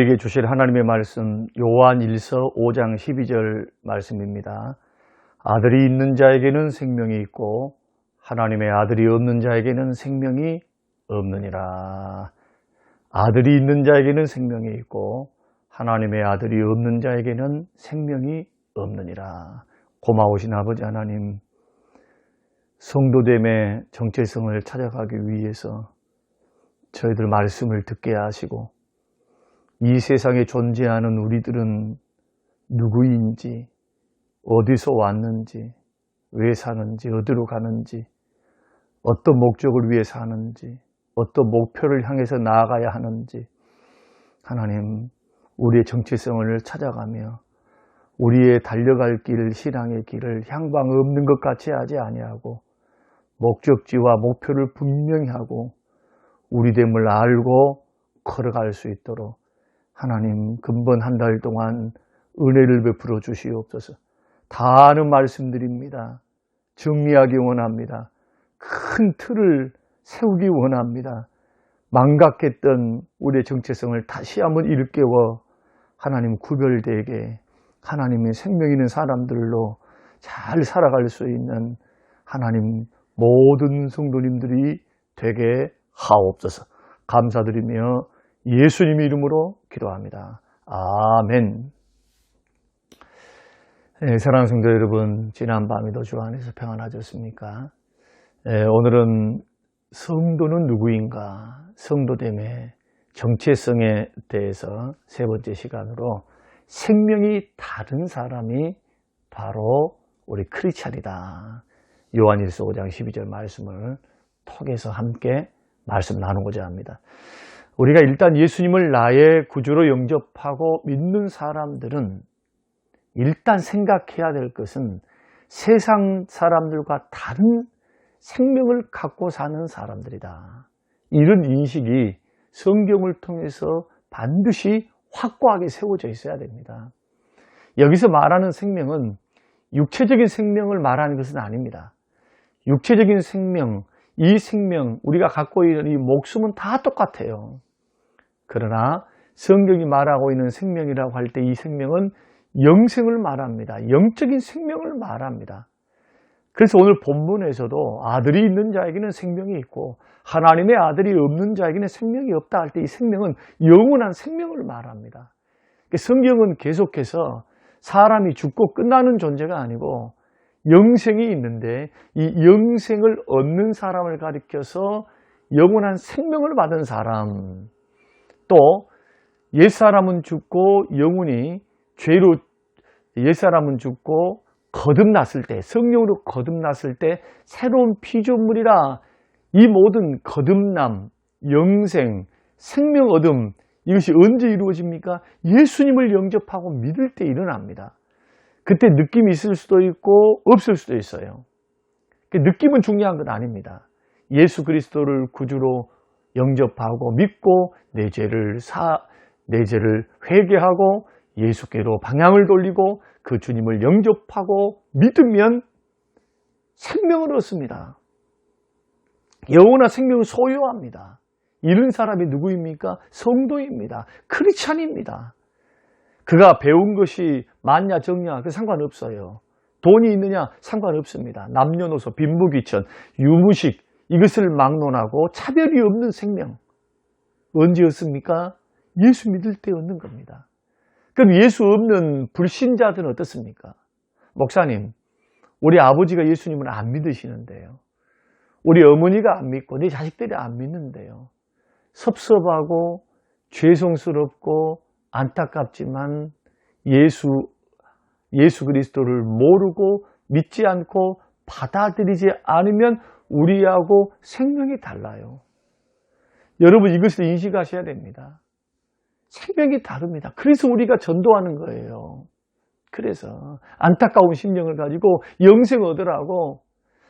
우리에게 주실 하나님의 말씀 요한일서 5장 12절 말씀입니다. 아들이 있는 자에게는 생명이 있고 하나님의 아들이 없는 자에게는 생명이 없느니라. 아들이 있는 자에게는 생명이 있고 하나님의 아들이 없는 자에게는 생명이 없느니라. 고마우신 아버지 하나님, 성도됨의 정체성을 찾아가기 위해서 저희들 말씀을 듣게 하시고 이 세상에 존재하는 우리들은 누구인지, 어디서 왔는지, 왜 사는지, 어디로 가는지, 어떤 목적을 위해 사는지, 어떤 목표를 향해서 나아가야 하는지, 하나님, 우리의 정체성을 찾아가며 우리의 달려갈 길, 신앙의 길을 향방 없는 것 같이 하지 아니하고 목적지와 목표를 분명히 하고 우리됨을 알고 걸어갈 수 있도록 하나님, 근본 한 달 동안 은혜를 베풀어 주시옵소서. 다 아는 말씀드립니다. 정리하기 원합니다. 큰 틀을 세우기 원합니다. 망각했던 우리의 정체성을 다시 한번 일깨워 하나님 구별되게 하나님의 생명 있는 사람들로 잘 살아갈 수 있는 하나님 모든 성도님들이 되게 하옵소서. 감사드리며 예수님 이름으로 기도합니다. 아멘. 사랑하는 성도 여러분, 지난 밤에도 주 안에서 평안하셨습니까? 오늘은 성도는 누구인가? 성도됨의 정체성에 대해서 세 번째 시간으로 생명이 다른 사람이 바로 우리 크리스찬이다. 요한일서 5장 12절 말씀을 통해서 함께 말씀 나누고자 합니다. 우리가 일단 예수님을 나의 구주로 영접하고 믿는 사람들은 일단 생각해야 될 것은 세상 사람들과 다른 생명을 갖고 사는 사람들이다. 이런 인식이 성경을 통해서 반드시 확고하게 세워져 있어야 됩니다. 여기서 말하는 생명은 육체적인 생명을 말하는 것은 아닙니다. 육체적인 생명, 이 생명, 우리가 갖고 있는 이 목숨은 다 똑같아요. 그러나 성경이 말하고 있는 생명이라고 할 때 이 생명은 영생을 말합니다. 영적인 생명을 말합니다. 그래서 오늘 본문에서도 아들이 있는 자에게는 생명이 있고 하나님의 아들이 없는 자에게는 생명이 없다 할 때 이 생명은 영원한 생명을 말합니다. 성경은 계속해서 사람이 죽고 끝나는 존재가 아니고 영생이 있는데 이 영생을 얻는 사람을 가리켜서 영원한 생명을 받은 사람, 또 옛사람은 죽고 영혼이 죄로 옛사람은 죽고 거듭났을 때, 성령으로 거듭났을 때 새로운 피조물이라 이 모든 거듭남, 영생, 생명 얻음, 이것이 언제 이루어집니까? 예수님을 영접하고 믿을 때 일어납니다. 그때 느낌이 있을 수도 있고 없을 수도 있어요. 느낌은 중요한 건 아닙니다. 예수 그리스도를 구주로 영접하고 믿고 내 죄를 회개하고 예수께로 방향을 돌리고 그 주님을 영접하고 믿으면 생명을 얻습니다. 영원한 생명을 소유합니다. 이런 사람이 누구입니까? 성도입니다. 크리스찬입니다. 그가 배운 것이 많냐 적냐 그 상관없어요. 돈이 있느냐 상관없습니다. 남녀노소 빈부귀천 유무식 이것을 막론하고 차별이 없는 생명. 언제 얻습니까? 예수 믿을 때 얻는 겁니다. 그럼 예수 없는 불신자들은 어떻습니까? 목사님, 우리 아버지가 예수님을 안 믿으시는데요. 우리 어머니가 안 믿고 내 자식들이 안 믿는데요. 섭섭하고 죄송스럽고 안타깝지만 예수 그리스도를 모르고 믿지 않고 받아들이지 않으면 우리하고 생명이 달라요. 여러분 이것을 인식하셔야 됩니다. 생명이 다릅니다. 그래서 우리가 전도하는 거예요. 그래서 안타까운 심령을 가지고 영생 얻으라고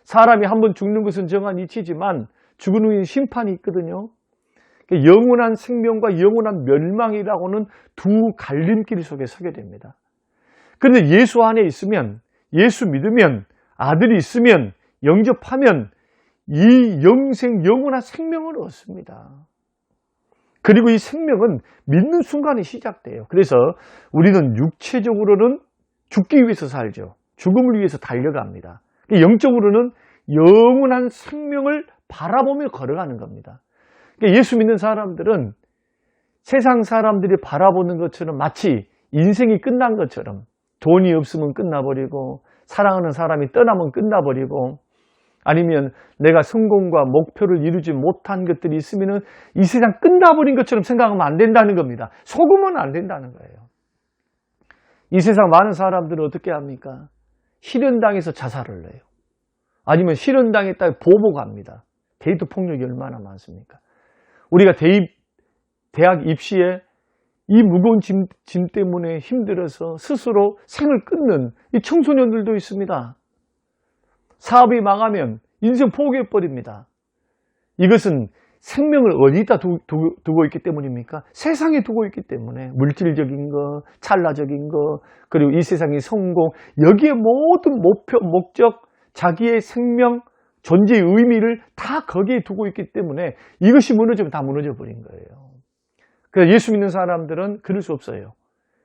사람이 한번 죽는 것은 정한 이치지만 죽은 후에 심판이 있거든요. 영원한 생명과 영원한 멸망이라고는 두 갈림길 속에 서게 됩니다. 그런데 예수 안에 있으면, 예수 믿으면, 아들이 있으면, 영접하면 이 영생 영원한 생명을 얻습니다. 그리고 이 생명은 믿는 순간에 시작돼요. 그래서 우리는 육체적으로는 죽기 위해서 살죠. 죽음을 위해서 달려갑니다. 영적으로는 영원한 생명을 바라보며 걸어가는 겁니다. 예수 믿는 사람들은 세상 사람들이 바라보는 것처럼 마치 인생이 끝난 것처럼 돈이 없으면 끝나버리고 사랑하는 사람이 떠나면 끝나버리고 아니면 내가 성공과 목표를 이루지 못한 것들이 있으면 이 세상 끝나버린 것처럼 생각하면 안 된다는 겁니다. 속으면 안 된다는 거예요. 이 세상 많은 사람들은 어떻게 합니까? 실현당해서 자살을 해요. 아니면 실현당했다 보복합니다. 데이트 폭력이 얼마나 많습니까? 우리가 대학 입시에 이 무거운 짐 때문에 힘들어서 스스로 생을 끊는 이 청소년들도 있습니다. 사업이 망하면 인생 포기해버립니다. 이것은 생명을 어디다 두고 있기 때문입니까? 세상에 두고 있기 때문에 물질적인 거, 찰나적인 거, 그리고 이 세상의 성공, 여기에 모든 목표, 목적, 자기의 생명, 존재의 의미를 다 거기에 두고 있기 때문에 이것이 무너지면 다 무너져 버린 거예요. 그래서 예수 믿는 사람들은 그럴 수 없어요.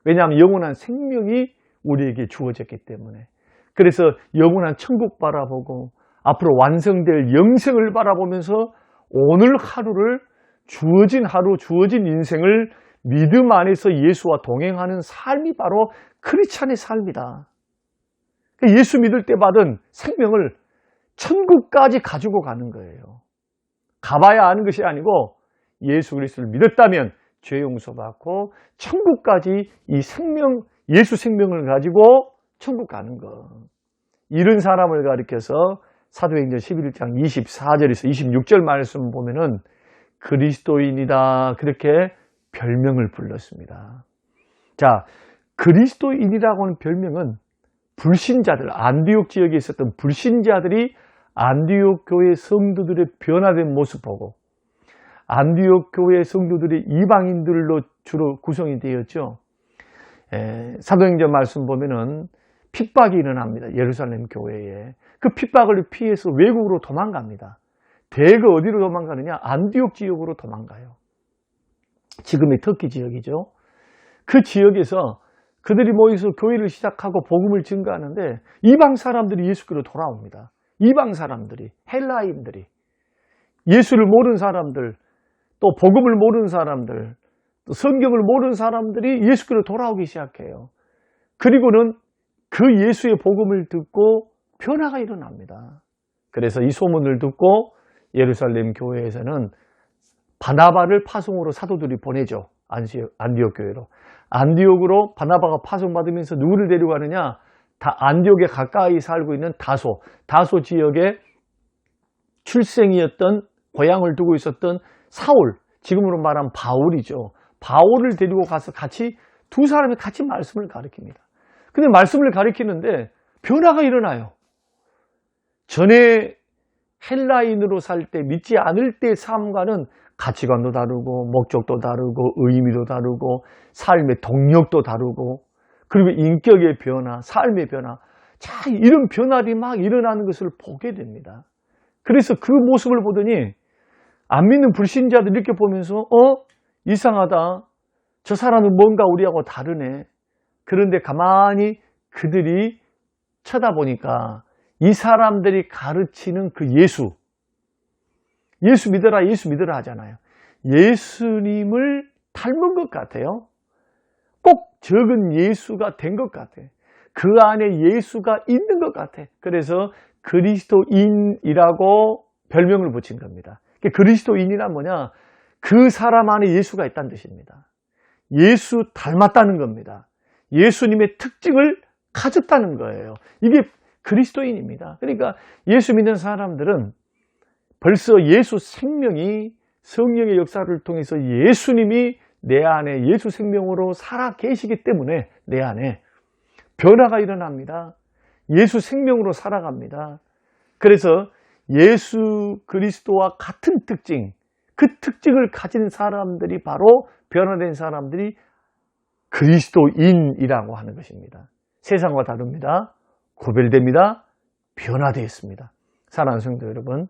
왜냐하면 영원한 생명이 우리에게 주어졌기 때문에. 그래서 영원한 천국 바라보고 앞으로 완성될 영생을 바라보면서 오늘 하루를 주어진 하루, 주어진 인생을 믿음 안에서 예수와 동행하는 삶이 바로 크리스찬의 삶이다. 예수 믿을 때 받은 생명을 천국까지 가지고 가는 거예요. 가봐야 아는 것이 아니고 예수 그리스도를 믿었다면 죄 용서받고 천국까지 이 생명, 예수 생명을 가지고 천국 가는 것. 이런 사람을 가리켜서 사도행전 11장 24절에서 26절 말씀 보면은 그리스도인이다 그렇게 별명을 불렀습니다. 자, 그리스도인이라고 하는 별명은 불신자들, 안디옥 지역에 있었던 불신자들이 안디옥 교회 성도들의 변화된 모습 보고 안디옥 교회 성도들이 이방인들로 주로 구성이 되었죠. 사도행전 말씀 보면은 핍박이 일어납니다. 예루살렘 교회에. 그 핍박을 피해서 외국으로 도망갑니다. 대거 어디로 도망가느냐? 안디옥 지역으로 도망가요. 지금의 터키 지역이죠. 그 지역에서 그들이 모여서 교회를 시작하고 복음을 증거하는데 이방 사람들이 예수께로 돌아옵니다. 이방 사람들이, 헬라인들이, 예수를 모르는 사람들, 또 복음을 모르는 사람들, 또 성경을 모르는 사람들이 예수께로 돌아오기 시작해요. 그리고는 그 예수의 복음을 듣고 변화가 일어납니다. 그래서 이 소문을 듣고 예루살렘 교회에서는 바나바를 파송으로 사도들이 보내죠. 안디옥 교회로. 안디옥으로 바나바가 파송받으면서 누구를 데려가느냐? 안디옥에 가까이 살고 있는 다소 지역에 출생이었던 고향을 두고 있었던 사울, 지금으로 말하면 바울이죠. 바울을 데리고 가서 두 사람이 같이 말씀을 가르칩니다. 근데 말씀을 가르치는데 변화가 일어나요. 전에 헬라인으로 살 때 믿지 않을 때의 삶과는 가치관도 다르고 목적도 다르고 의미도 다르고 삶의 동력도 다르고 그리고 인격의 변화, 삶의 변화, 자 이런 변화들이 막 일어나는 것을 보게 됩니다. 그래서 그 모습을 보더니 안 믿는 불신자들 이렇게 보면서 이상하다. 저 사람은 뭔가 우리하고 다르네. 그런데 가만히 그들이 쳐다보니까 이 사람들이 가르치는 그 예수 믿어라 하잖아요. 예수님을 닮은 것 같아요. 꼭 적은 예수가 된 것 같아. 그 안에 예수가 있는 것 같아. 그래서 그리스도인이라고 별명을 붙인 겁니다. 그리스도인이란 뭐냐? 그 사람 안에 예수가 있다는 뜻입니다. 예수 닮았다는 겁니다. 예수님의 특징을 가졌다는 거예요. 이게 그리스도인입니다. 그러니까 예수 믿는 사람들은 벌써 예수 생명이 성령의 역사를 통해서 예수님이 내 안에 예수 생명으로 살아 계시기 때문에 내 안에 변화가 일어납니다. 예수 생명으로 살아갑니다. 그래서 예수 그리스도와 같은 특징, 그 특징을 가진 사람들이 바로 변화된 사람들이 그리스도인이라고 하는 것입니다. 세상과 다릅니다. 구별됩니다. 변화되어 있습니다. 사랑하는 성도 여러분,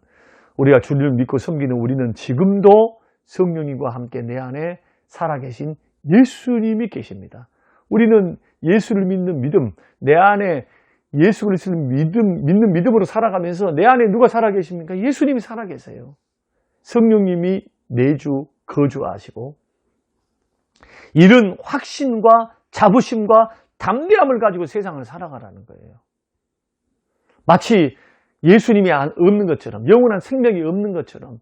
우리가 주를 믿고 섬기는 우리는 지금도 성령님과 함께 내 안에 살아계신 예수님이 계십니다. 우리는 예수를 믿는 믿음, 내 안에 예수 그리스도를 믿는 믿음으로 살아가면서 내 안에 누가 살아계십니까? 예수님이 살아계세요. 성령님이 내주 거주하시고 이런 확신과 자부심과 담대함을 가지고 세상을 살아가라는 거예요. 마치 예수님이 없는 것처럼, 영원한 생명이 없는 것처럼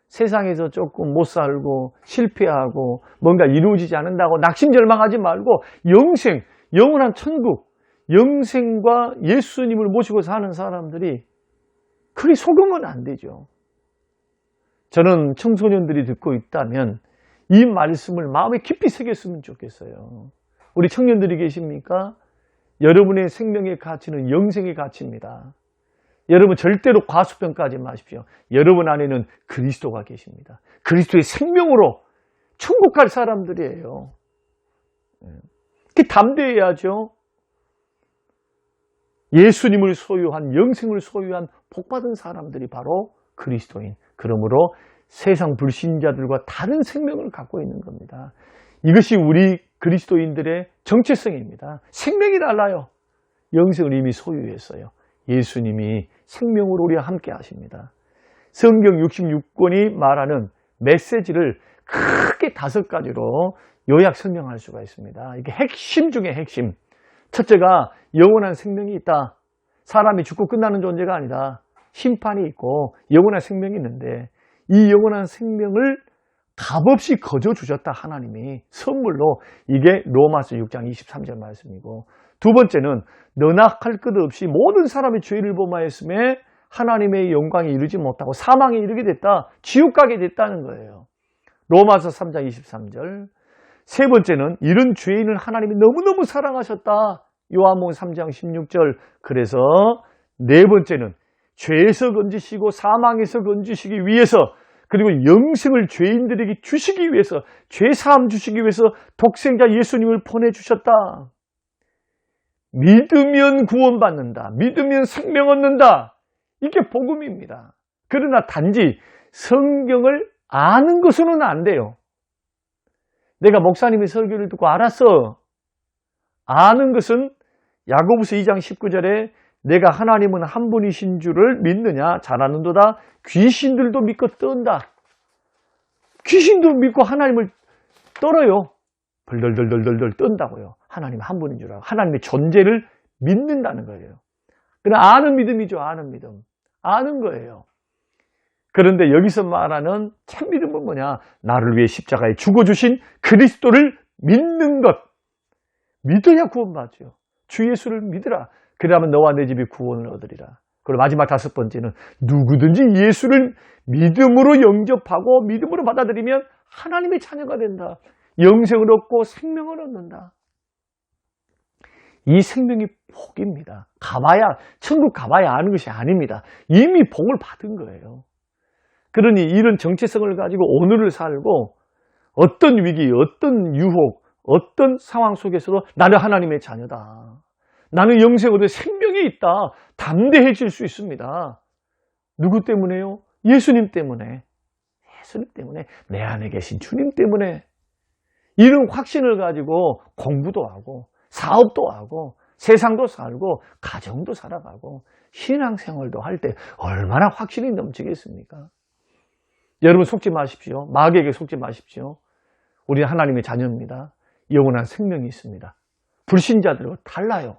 세상에서 조금 못 살고 실패하고 뭔가 이루어지지 않는다고 낙심절망하지 말고 영생, 영원한 천국, 영생과 예수님을 모시고 사는 사람들이 그리 속으면 안 되죠. 저는 청소년들이 듣고 있다면 이 말씀을 마음에 깊이 새겼으면 좋겠어요. 우리 청년들이 계십니까? 여러분의 생명의 가치는 영생의 가치입니다. 여러분 절대로 과소평가하지 마십시오. 여러분 안에는 그리스도가 계십니다. 그리스도의 생명으로 천국 갈 사람들이에요. 담대해야죠. 예수님을 소유한, 영생을 소유한 복받은 사람들이 바로 그리스도인. 그러므로 세상 불신자들과 다른 생명을 갖고 있는 겁니다. 이것이 우리 그리스도인들의 정체성입니다. 생명이 달라요. 영생을 이미 소유했어요. 예수님이 생명으로 우리와 함께 하십니다. 성경 66권이 말하는 메시지를 크게 5가지로 요약 설명할 수가 있습니다. 이게 핵심 중에 핵심. 첫째가 영원한 생명이 있다. 사람이 죽고 끝나는 존재가 아니다. 심판이 있고 영원한 생명이 있는데 이 영원한 생명을 값없이 거저 주셨다. 하나님이 선물로. 이게 로마서 6장 23절 말씀이고, 두 번째는 너나 할 것 없이 모든 사람이 죄를 범하였음에 하나님의 영광에 이르지 못하고 사망에 이르게 됐다. 지옥 가게 됐다는 거예요. 로마서 3장 23절. 세 번째는 이런 죄인을 하나님이 너무너무 사랑하셨다. 요한복음 3장 16절. 그래서 네 번째는 죄에서 건지시고 사망에서 건지시기 위해서, 그리고 영생을 죄인들에게 주시기 위해서, 죄사함 주시기 위해서 독생자 예수님을 보내주셨다. 믿으면 구원받는다. 믿으면 생명 얻는다. 이게 복음입니다. 그러나 단지 성경을 아는 것으로는 안 돼요. 내가 목사님의 설교를 듣고 알았어. 아는 것은 야고보서 2장 19절에 내가 하나님은 한 분이신 줄을 믿느냐? 잘 아는도다. 귀신들도 믿고 떤다. 귀신도 믿고 하나님을 떨어요. 덜덜덜덜덜 떤다고요. 하나님 한 분인 줄 알고 하나님의 존재를 믿는다는 거예요. 그냥 아는 믿음이죠. 아는 믿음. 아는 거예요. 그런데 여기서 말하는 참 믿음은 뭐냐? 나를 위해 십자가에 죽어주신 그리스도를 믿는 것. 믿어야 구원받죠. 주 예수를 믿으라. 그러면 너와 내 집이 구원을 얻으리라. 그리고 마지막 5번째는 누구든지 예수를 믿음으로 영접하고 믿음으로 받아들이면 하나님의 자녀가 된다. 영생을 얻고 생명을 얻는다. 이 생명이 복입니다. 천국 가봐야 아는 것이 아닙니다. 이미 복을 받은 거예요. 그러니 이런 정체성을 가지고 오늘을 살고 어떤 위기, 어떤 유혹, 어떤 상황 속에서도 나는 하나님의 자녀다. 나는 영생으로 생명이 있다. 담대해질 수 있습니다. 누구 때문에요? 예수님 때문에. 예수님 때문에. 내 안에 계신 주님 때문에. 이런 확신을 가지고 공부도 하고 사업도 하고 세상도 살고 가정도 살아가고 신앙생활도 할 때 얼마나 확신이 넘치겠습니까? 여러분 속지 마십시오. 마귀에게 속지 마십시오. 우리는 하나님의 자녀입니다. 영원한 생명이 있습니다. 불신자들과 달라요.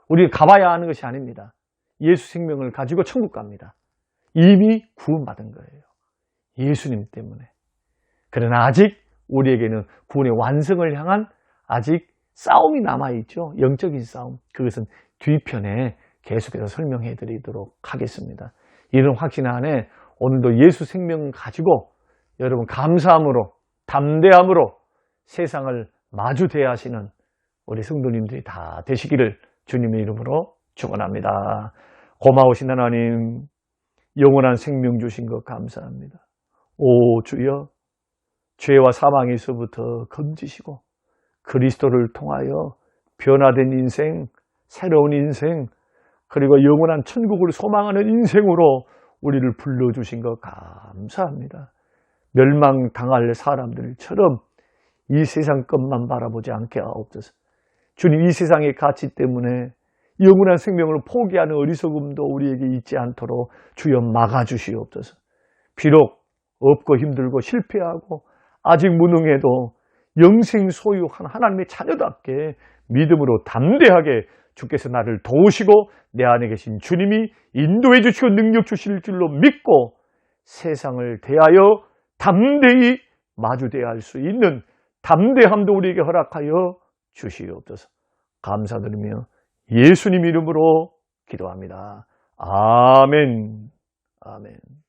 우리가 가봐야 하는 것이 아닙니다. 예수 생명을 가지고 천국 갑니다. 이미 구원받은 거예요. 예수님 때문에. 그러나 아직 우리에게는 구원의 완성을 향한 아직 싸움이 남아있죠. 영적인 싸움. 그것은 뒤편에 계속해서 설명해 드리도록 하겠습니다. 이런 확신 안에 오늘도 예수 생명 가지고 여러분 감사함으로 담대함으로 세상을 마주 대하시는 우리 성도님들이 다 되시기를 주님의 이름으로 축원합니다. 고마우신 하나님, 영원한 생명 주신 것 감사합니다. 오 주여, 죄와 사망에서부터 건지시고 그리스도를 통하여 변화된 인생, 새로운 인생, 그리고 영원한 천국을 소망하는 인생으로 우리를 불러주신 것 감사합니다. 멸망당할 사람들처럼 이 세상 것만 바라보지 않게 하옵소서. 주님, 이 세상의 가치 때문에 영원한 생명을 포기하는 어리석음도 우리에게 있지 않도록 주여 막아주시옵소서. 비록 없고 힘들고 실패하고 아직 무능해도 영생 소유한 하나님의 자녀답게 믿음으로 담대하게 주께서 나를 도우시고 내 안에 계신 주님이 인도해 주시고 능력 주실 줄로 믿고 세상을 대하여 담대히 마주대야 할 수 있는 담대함도 우리에게 허락하여 주시옵소서. 감사드리며 예수님 이름으로 기도합니다. 아멘. 아멘.